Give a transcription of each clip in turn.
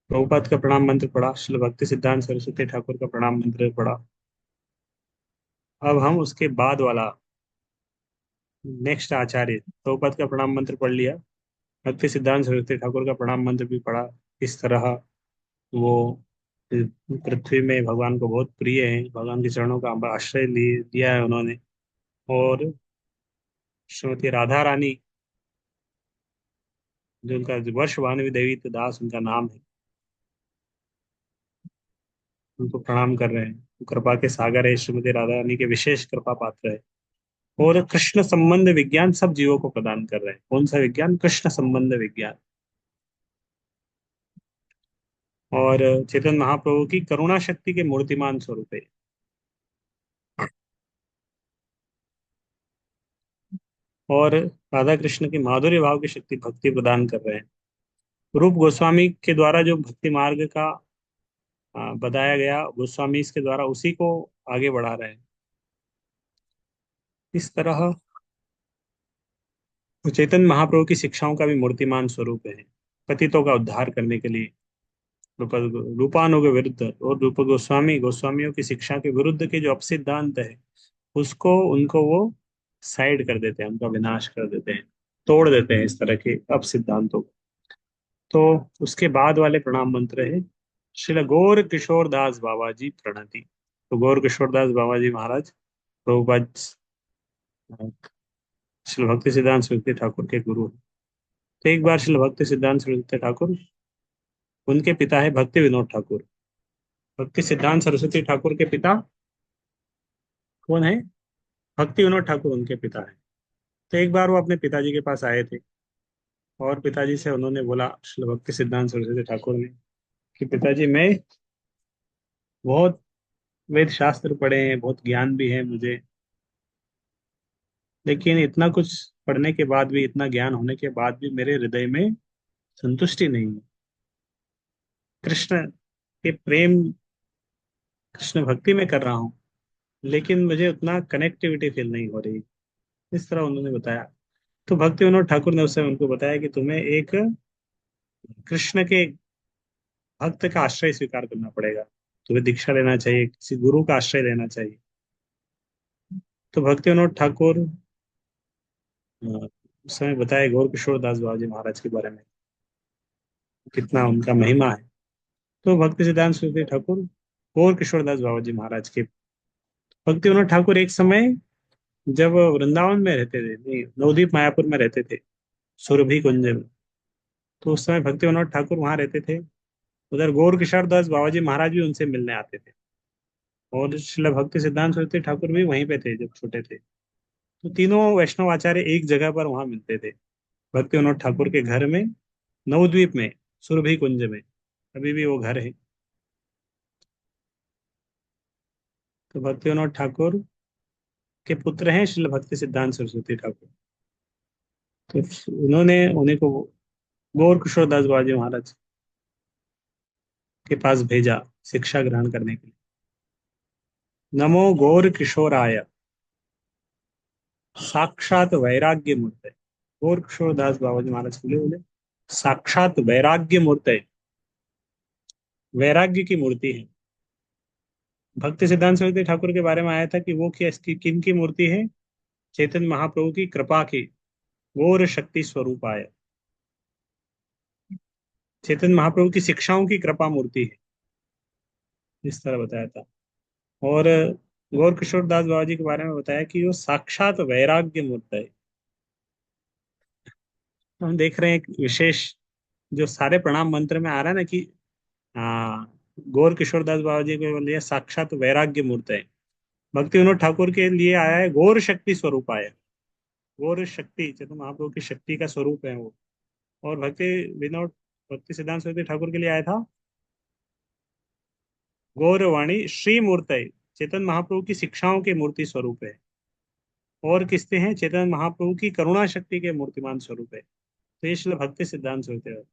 प्रभुपाद का प्रणाम मंत्र पढ़ा, श्रील भक्ति सिद्धांत सरस्वती ठाकुर का प्रणाम मंत्र पढ़ा। अब हम उसके बाद वाला नेक्स्ट आचार्य प्रभुपाद का प्रणाम मंत्र पढ़ लिया, भक्ति सिद्धांत सरस्वती ठाकुर का प्रणाम मंत्र भी पढ़ा। इस तरह वो पृथ्वी में भगवान को बहुत प्रिय है, भगवान के चरणों का आश्रय लिए दिया है उन्होंने। और श्रीमती राधा रानी, जो उनका वर्ष भानुवी देवी दास उनका नाम है, उनको प्रणाम कर रहे हैं। वो कृपा के सागर है, श्रीमती राधा रानी के विशेष कृपा पात्र है। और कृष्ण संबंध विज्ञान सब जीवों को प्रदान कर रहे हैं। कौन सा विज्ञान? कृष्ण संबंध विज्ञान। और चेतन महाप्रभु की करुणा शक्ति के मूर्तिमान स्वरूप है। और राधा कृष्ण की माधुर्य भाव की शक्ति भक्ति प्रदान कर रहे हैं। रूप गोस्वामी के द्वारा जो भक्ति मार्ग का बताया गया, गोस्वामी इसके द्वारा उसी को आगे बढ़ा रहे हैं। इस तरह चैतन्य महाप्रभु की शिक्षाओं का भी मूर्तिमान स्वरूप है, पतितों का उद्धार करने के लिए। रूप रूपानुग विरुद्ध और रूप गोस्वामी गोस्वामियों की शिक्षा के विरुद्ध के जो अपसिद्धांत है, उसको उनको वो साइड कर देते हैं, उनका विनाश कर देते हैं, तोड़ देते हैं इस तरह के अपसिद्धांतों को। तो उसके बाद वाले प्रणाम मंत्र है, श्रील गौर किशोर दास बाबा जी प्रणति। तो गौर किशोर दास बाबा जी महाराज प्रभुपाद श्री भक्ति सिद्धांत सरस्वती ठाकुर के गुरु हैं। तो एक बार श्री भक्ति सिद्धांत सरस्वती ठाकुर, उनके पिता है भक्ति विनोद ठाकुर। भक्ति सिद्धांत सरस्वती ठाकुर के पिता कौन है? भक्ति विनोद ठाकुर उनके पिता है। तो एक बार वो अपने पिताजी के पास आए थे, और पिताजी से उन्होंने बोला, श्री भक्ति सिद्धांत सरस्वती ठाकुर ने, कि पिताजी मैं बहुत वेद शास्त्र पढ़े हैं, बहुत ज्ञान भी है मुझे, लेकिन इतना कुछ पढ़ने के बाद भी, इतना ज्ञान होने के बाद भी मेरे हृदय में संतुष्टि नहीं है। कृष्ण के प्रेम, कृष्ण भक्ति में कर रहा हूँ, लेकिन मुझे उतना कनेक्टिविटी फील नहीं हो रही। इस तरह उन्होंने बताया। तो भक्ति विनोद ठाकुर ने उस समय उनको बताया कि तुम्हें एक कृष्ण के भक्त का आश्रय स्वीकार करना पड़ेगा, तुम्हें दीक्षा लेना चाहिए, किसी गुरु का आश्रय लेना चाहिए। तो भक्ति विनोद ठाकुर उस समय बताए गौर किशोर दास बाबा जी महाराज के बारे में, कितना उनका महिमा है। तो भक्ति सिद्धांत सरस्वती ठाकुर गौर किशोर दास बाबा जी महाराज के, भक्ति विनोद ठाकुर एक समय जब वृंदावन में रहते थे, नहीं नवदीप मायापुर में रहते थे, सुरभि कुंज में, तो उस समय भक्ति विनोद ठाकुर वहां रहते थे। उधर गौर किशोर दास बाबा जी महाराज भी उनसे मिलने आते थे। और श्रील भक्ति सिद्धांत सरस्वती ठाकुर भी वहीं पे थे जब छोटे थे। तो तीनों वैष्णव आचार्य एक जगह पर वहां मिलते थे, भक्ति विनोद ठाकुर के घर में, नवद्वीप में, सुरभि कुंज में। अभी भी वो घर है। तो भक्ति विनोद ठाकुर के पुत्र हैं श्रील भक्ति सिद्धांत सरस्वती ठाकुर। तो उन्होंने उन्हीं को गौर किशोर दास बाबा जी महाराज के पास भेजा शिक्षा ग्रहण करने के लिए। नमो गौर किशोराय, साक्षात वैराग्य मूर्त। गौर किशोर दास बाबा जी महाराज बोले बोले साक्षात वैराग्य मूर्त है, वैराग्य की मूर्ति है। भक्ति सिद्धांत सरस्वती ठाकुर के बारे में आया था कि वो किन की मूर्ति है? चैतन्य महाप्रभु की कृपा की गौर शक्ति स्वरूप आय, चैतन्य महाप्रभु की शिक्षाओं की कृपा मूर्ति है, इस तरह बताया था। और गौर किशोर दास बाबा जी के बारे में बताया कि वो साक्षात वैराग्य मूर्त है। तो हम देख रहे हैं एक विशेष, जो सारे प्रणाम मंत्र में आ रहा है ना कि गौर किशोर दास बाबा जी के लिए साक्षात वैराग्य मूर्त है, भक्ति विनोद ठाकुर के लिए आया है गौर शक्ति स्वरूप आया। गौर शक्ति चैतन्य महाप्रभु की शक्ति का स्वरूप है वो। और विनोद भक्ति सिद्धांत सरस्वती ठाकुर के लिए आया था गौरवाणी श्री मूर्त है, चेतन महाप्रभु की शिक्षाओं के मूर्ति स्वरूप है। और किसते हैं? चेतन महाप्रभु की करुणा शक्ति के मूर्तिमान स्वरूप है। तो ये श्रील भक्ति सिद्धांत सरस्वती है।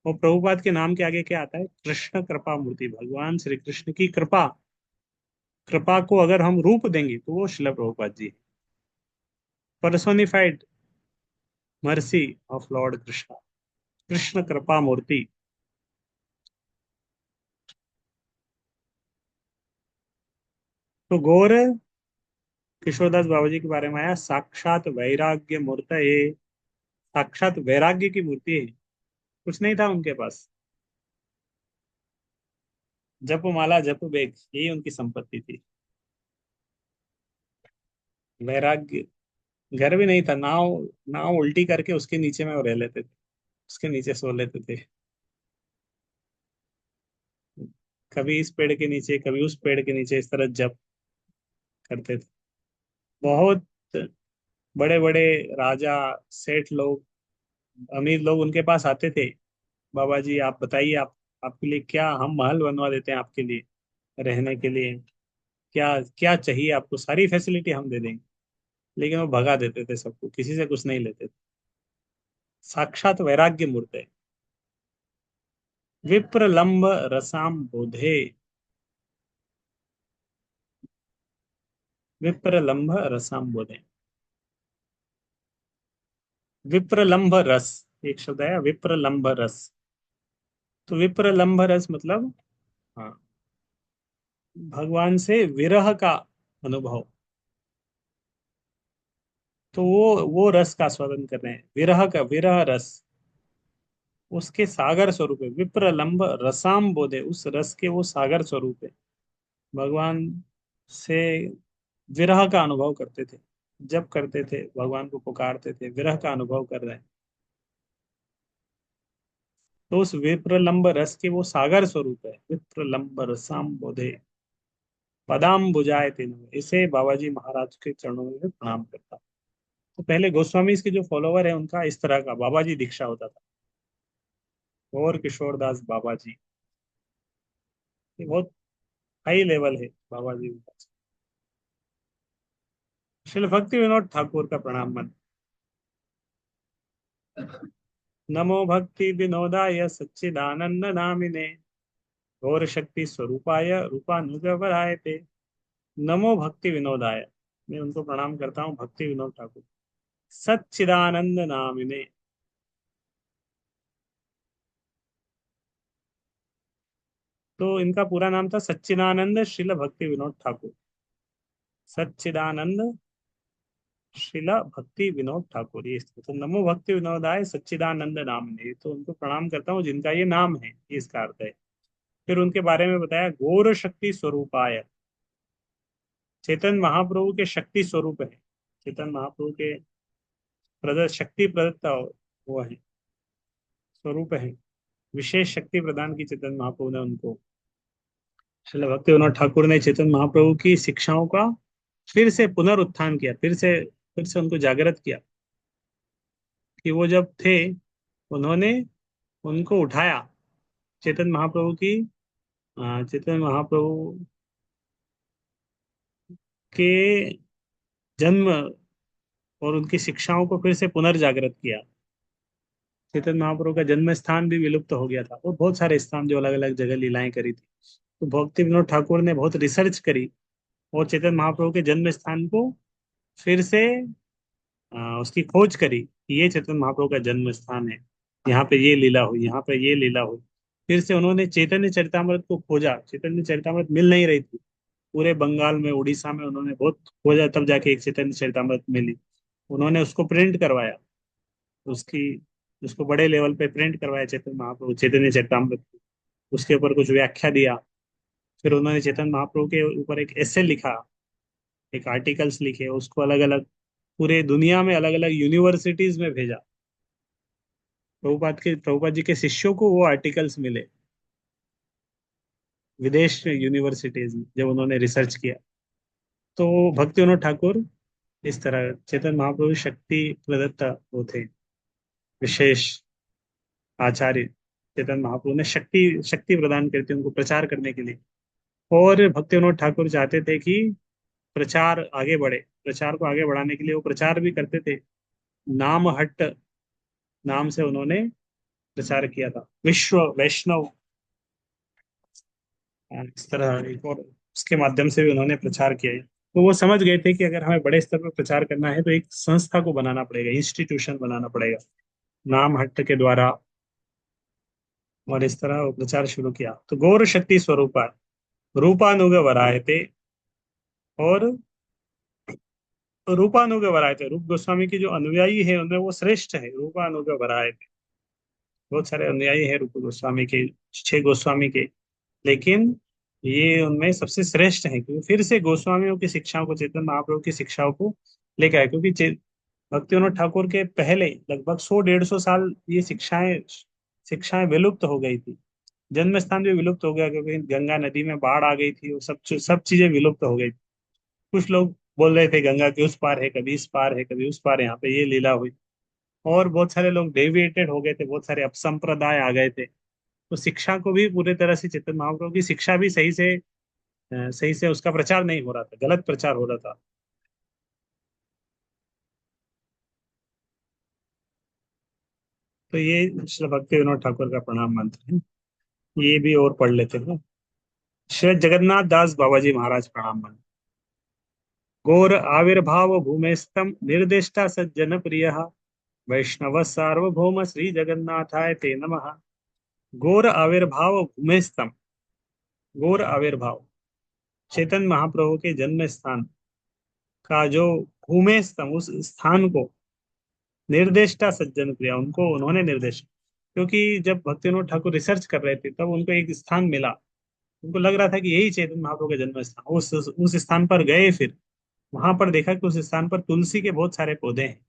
और प्रभुपाद के नाम के आगे क्या आता है? कृष्ण कृपा मूर्ति, भगवान श्री कृष्ण की कृपा। कृपा को अगर हम रूप देंगे तो वो Srila Prabhupada ji, personified mercy of Lord Krishna, Krishna कृपा मूर्ति। तो गौर किशोरदास बाबा जी के बारे में आया, साक्षात वैराग्य मूर्त ये, साक्षात वैराग्य की मूर्ति है। कुछ नहीं था उनके पास, जप माला जप बेग यही उनकी संपत्ति थी। वैराग्य, घर भी नहीं था, नाव, नाव उल्टी करके उसके नीचे में वो रह लेते थे, उसके नीचे सो लेते थे। कभी इस पेड़ के नीचे, कभी उस पेड़ के नीचे, इस तरह जप करते थे। बहुत बड़े बड़े राजा, सेठ लोग, अमीर लोग उनके पास आते थे, बाबा जी आप बताइए, आप आपके लिए क्या, हम महल बनवा देते हैं आपके लिए रहने के लिए, क्या क्या चाहिए आपको, सारी फैसिलिटी हम दे देंगे। लेकिन वो भगा देते थे सबको, किसी से कुछ नहीं लेते थे। साक्षात वैराग्य मूर्त है। विप्रलंब रसाम बोधे, विप्रलंब रसाम बोधे, विप्रलंब रस, एक शब्द है विप्रलंब रस। तो विप्रलंब रस मतलब, हाँ, भगवान से विरह का अनुभव। तो वो रस का आस्वादन कर रहे हैं, विरह का, विरह रस, उसके सागर स्वरूप है। विप्रलंब रसाम बोधे, उस रस के वो सागर स्वरूप है। भगवान से विरह का अनुभव करते थे, जब करते थे भगवान को पुकारते थे, विरह का अनुभव कर रहे हैं। तो उस विप्रलंब रस के वो सागर स्वरूप है, विप्रलंब रसाम बोधे, पदाम बुझाए तीनों, इसे बाबा जी महाराज के चरणों में प्रणाम करता। तो पहले गोस्वामी के जो फॉलोवर है उनका इस तरह का बाबा जी दीक्षा होता था। और किशोरदास बाबा जी, ये बहुत हाई लेवल है बाबा जी का। श्रील भक्ति विनोद ठाकुर का प्रणाम मन। नमो भक्ति विनोदाय सच्चिदानंद नामिने, गौर शक्ति स्वरूपाय रूपानुगवराय ते। नमो भक्ति विनोदाय, मैं उनको प्रणाम करता हूँ, भक्ति विनोद ठाकुर, सच्चिदानंद नामिने। तो इनका पूरा नाम था सच्चिदानंद श्रील भक्ति विनोद ठाकुर, सच्चिदानंद श्रीला भक्ति विनोद ठाकुर, ये तो नमो भक्ति विनोदाय सच्चिदानंद नाम ने, तो उनको प्रणाम करता हूँ जिनका ये नाम है, ये इसका अर्थ है। फिर उनके बारे में बताया, गौर शक्ति स्वरूपाय, चेतन महाप्रभु के शक्ति स्वरूप है, चेतन महाप्रभु के शक्ति प्रदत्ता वो है, स्वरूप है, विशेष शक्ति प्रदान की चेतन महाप्रभु ने उनको। श्रील भक्ति विनोद ठाकुर ने चेतन महाप्रभु की शिक्षाओं का फिर से पुनरुत्थान किया, फिर से उनको जागृत किया, कि वो जब थे, उन्होंने उनको उठाया, चेतन महाप्रभु की, चेतन महाप्रभु के जन्म और उनकी शिक्षाओं को फिर से पुनर्जागृत किया। चेतन महाप्रभु का जन्म स्थान भी विलुप्त हो गया था, और बहुत सारे स्थान जो अलग अलग जगह लीलाएं करी थी। तो भक्ति विनोद ठाकुर ने बहुत रिसर्च करी, और चेतन महाप्रभु के जन्म स्थान को फिर से उसकी खोज करी, कि ये चेतन महाप्रभु का जन्म स्थान है, यहाँ पे ये लीला हुई, यहाँ पे ये लीला हुई। फिर से उन्होंने चैतन्य चरितामृत को खोजा, चैतन्य चरितामृत मिल नहीं रही थी, पूरे बंगाल में, उड़ीसा में उन्होंने बहुत खोजा, तब जाके एक चैतन्य चरितामृत मिली। उन्होंने उसको प्रिंट करवाया, उसकी, उसको बड़े लेवल पे प्रिंट करवाया, चैतन्य महाप्रभु चैतन्य चरितामृत को। उसके ऊपर कुछ व्याख्या दिया। फिर उन्होंने चैतन्य महाप्रभु के ऊपर एक ऐसे लिखा, एक आर्टिकल्स लिखे, उसको अलग अलग पूरे दुनिया में अलग अलग यूनिवर्सिटीज में भेजा। प्रभुपाद जी के शिष्यों को वो आर्टिकल्स मिले, विदेश यूनिवर्सिटीज में, जब उन्होंने रिसर्च किया। तो भक्ति विनोद ठाकुर इस तरह चेतन महाप्रभु शक्ति प्रदत्ता वो थे, विशेष आचार्य। चेतन महाप्रभु ने शक्ति शक्ति प्रदान करती उनको प्रचार करने के लिए। और भक्ति विनोद ठाकुर चाहते थे कि प्रचार आगे बढ़े, प्रचार को आगे बढ़ाने के लिए वो प्रचार भी करते थे। नाम हट्ट नाम से उन्होंने प्रचार किया था, विश्व वैष्णव, इस तरह एक और उसके माध्यम से भी उन्होंने प्रचार किया है। तो वो समझ गए थे कि अगर हमें बड़े स्तर पर प्रचार करना है तो एक संस्था को बनाना पड़ेगा, इंस्टीट्यूशन बनाना पड़ेगा, नाम हट्ट के द्वारा। और इस तरह वो प्रचार शुरू किया। तो गौर शक्ति स्वरूपा रूपानुग वरायते, और रूपानुग थे, रूप गोस्वामी के जो अनुयायी है उनमें वो श्रेष्ठ है, रूपानुग थे। बहुत सारे अनुयायी है रूप गोस्वामी के, 6 गोस्वामी के, लेकिन ये उनमें सबसे श्रेष्ठ है, क्योंकि फिर से गोस्वामियों की शिक्षाओं को, चैतन्य महाप्रभु की शिक्षाओं को लेकर आए। क्योंकि भक्तिविनोद ठाकुर के पहले लगभग 100-150 साल ये शिक्षाएं शिक्षाएं विलुप्त हो गई थी। जन्म स्थान भी विलुप्त हो गया, क्योंकि गंगा नदी में बाढ़ आ गई थी, वो सब चीजें विलुप्त हो गई। कुछ लोग बोल रहे थे गंगा के उस पार है, कभी इस पार है, कभी उस पार है, यहाँ पे ये लीला हुई। और बहुत सारे लोग डेविएटेड हो गए थे, बहुत सारे अपसंप्रदाय आ गए थे। तो शिक्षा को भी पूरे तरह से, चेतन महाप्रभु की शिक्षा भी सही से उसका प्रचार नहीं हो रहा था, गलत प्रचार हो रहा था। तो ये श्री भक्ति विनोद ठाकुर का प्रणाम मंत्र है। ये भी और पढ़ लेते हैं। श्री जगन्नाथ दास बाबा जी महाराज प्रणाम मंत्र। गौर आविर्भाव भूमेस्तम निर्दिष्टा सज्जन प्रिय, वैष्णव सार्वभौम श्री जगन्नाथाय ते नमः। गौर आविर्भाव भूमेस्तम, गौर आविर्भाव चेतन महाप्रभु के जन्म स्थान का जो भूमे स्तंभ, उस स्थान को निर्देष्टा सज्जन प्रिया, उनको उन्होंने निर्देश, क्योंकि जब भक्तिविनोद ठाकुर रिसर्च कर रहे थे तब उनको एक स्थान मिला। उनको लग रहा था कि यही चैतन्य महाप्रभु का जन्म स्थान। उस स्थान पर गए, फिर वहां पर देखा कि उस स्थान पर तुलसी के बहुत सारे पौधे हैं।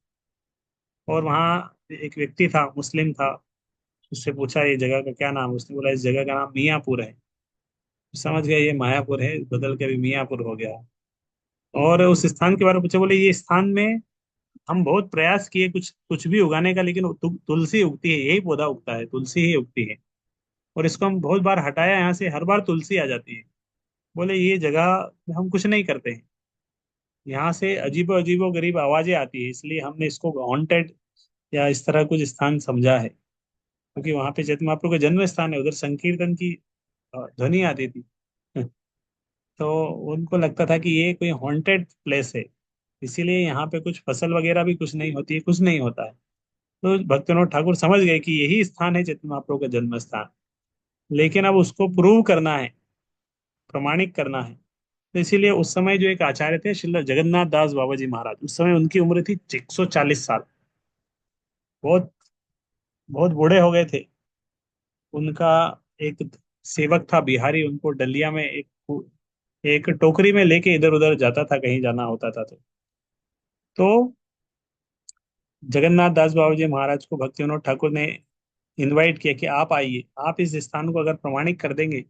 और वहाँ एक व्यक्ति था, मुस्लिम था। उससे पूछा ये जगह का क्या नाम है? उसने बोला इस जगह का नाम मियाँपुर है। समझ गया ये मायापुर है, बदल के अभी मियाँपुर हो गया। और उस स्थान के बारे में पूछे, बोले ये स्थान में हम बहुत प्रयास किए कुछ कुछ भी उगाने का, लेकिन तुलसी उगती है, यही पौधा उगता है, तुलसी ही उगती है। और इसको हम बहुत बार हटाया यहाँ से, हर बार तुलसी आ जाती है। बोले ये जगह में हम कुछ नहीं करते हैं, यहाँ से अजीबो अजीबो गरीब आवाजें आती है, इसलिए हमने इसको हॉन्टेड या इस तरह कुछ स्थान समझा है। क्योंकि वहां पे चैतन्य महाप्रभु का जन्म स्थान है, उधर संकीर्तन की ध्वनि आती थी। तो उनको लगता था कि ये कोई हॉन्टेड प्लेस है, इसीलिए यहाँ पे कुछ फसल वगैरह भी कुछ नहीं होती है, कुछ नहीं होता है। तो भक्तिविनोद ठाकुर समझ गए कि यही स्थान है चैतन्य महाप्रभु का जन्म स्थान। लेकिन अब उसको प्रूव करना है, प्रमाणिक करना है। तो इसीलिए उस समय जो एक आचार्य थे, श्रील जगन्नाथ दास बाबा जी महाराज, उस समय उनकी उम्र थी 140 साल। बहुत बहुत बूढ़े हो गए थे। उनका एक सेवक था बिहारी, उनको डलिया में एक टोकरी में लेके इधर उधर जाता था, कहीं जाना होता था तो जगन्नाथ दास बाबा जी महाराज को भक्ति विनोद ठाकुर ने इनवाइट किया कि आप आइए, आप इस स्थान को अगर प्रमाणित कर देंगे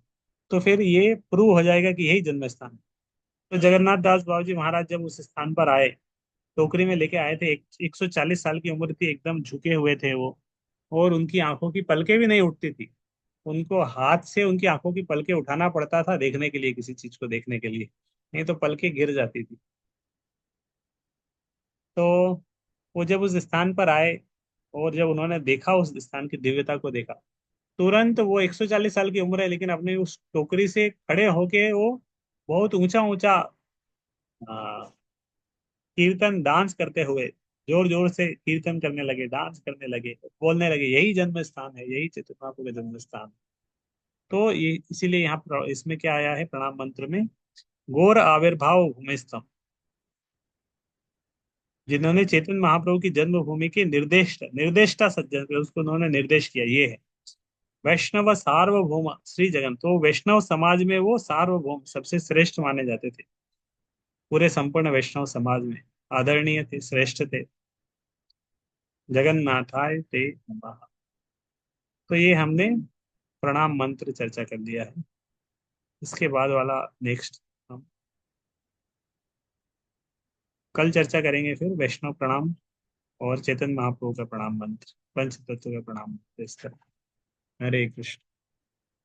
तो फिर ये प्रूव हो जाएगा कि यही जन्म स्थान है। तो जगन्नाथ दास बाबा जी महाराज जब उस स्थान पर आए, टोकरी में लेके आए थे, 140 साल की उम्र थी, एकदम झुके हुए थे वो। और उनकी आंखों की पलकें भी नहीं उठती थी। उनको हाथ से उनकी आंखों की पलकें उठाना पड़ता था देखने के लिए, किसी चीज को देखने के लिए, नहीं तो पलकें गिर जाती थी। तो वो जब उस स्थान पर आए और जब उन्होंने देखा, उस स्थान की दिव्यता को देखा, तुरंत वो 140 साल की उम्र है, लेकिन अपने उस टोकरी से खड़े होके वो बहुत ऊंचा ऊंचा कीर्तन डांस करते हुए, जोर जोर से कीर्तन करने लगे, डांस करने लगे, बोलने लगे यही जन्म स्थान है, यही चैतन्य महाप्रभु का जन्म स्थान। तो ये इसीलिए यहाँ इसमें क्या आया है प्रणाम मंत्र में, गौर आविर्भाव भूमिस्थम, जिन्होंने चैतन्य महाप्रभु की जन्मभूमि के निर्देष्टा सज्जन थे, उसको उन्होंने निर्देश किया, ये है। वैष्णव सार्वभौम श्री जगन, तो वैष्णव समाज में वो सार्वभौम सबसे श्रेष्ठ माने जाते थे। पूरे संपूर्ण वैष्णव समाज में आदरणीय थे, श्रेष्ठ थे। जगन्नाथाय ते नमः। तो ये हमने प्रणाम मंत्र चर्चा कर लिया है। इसके बाद वाला नेक्स्ट हम कल चर्चा करेंगे, फिर वैष्णव प्रणाम और चैतन्य महाप्रभु का प्रणाम मंत्र, पंच तत्व का प्रणाम मंत्र, इस तरह। हरे कृष्ण।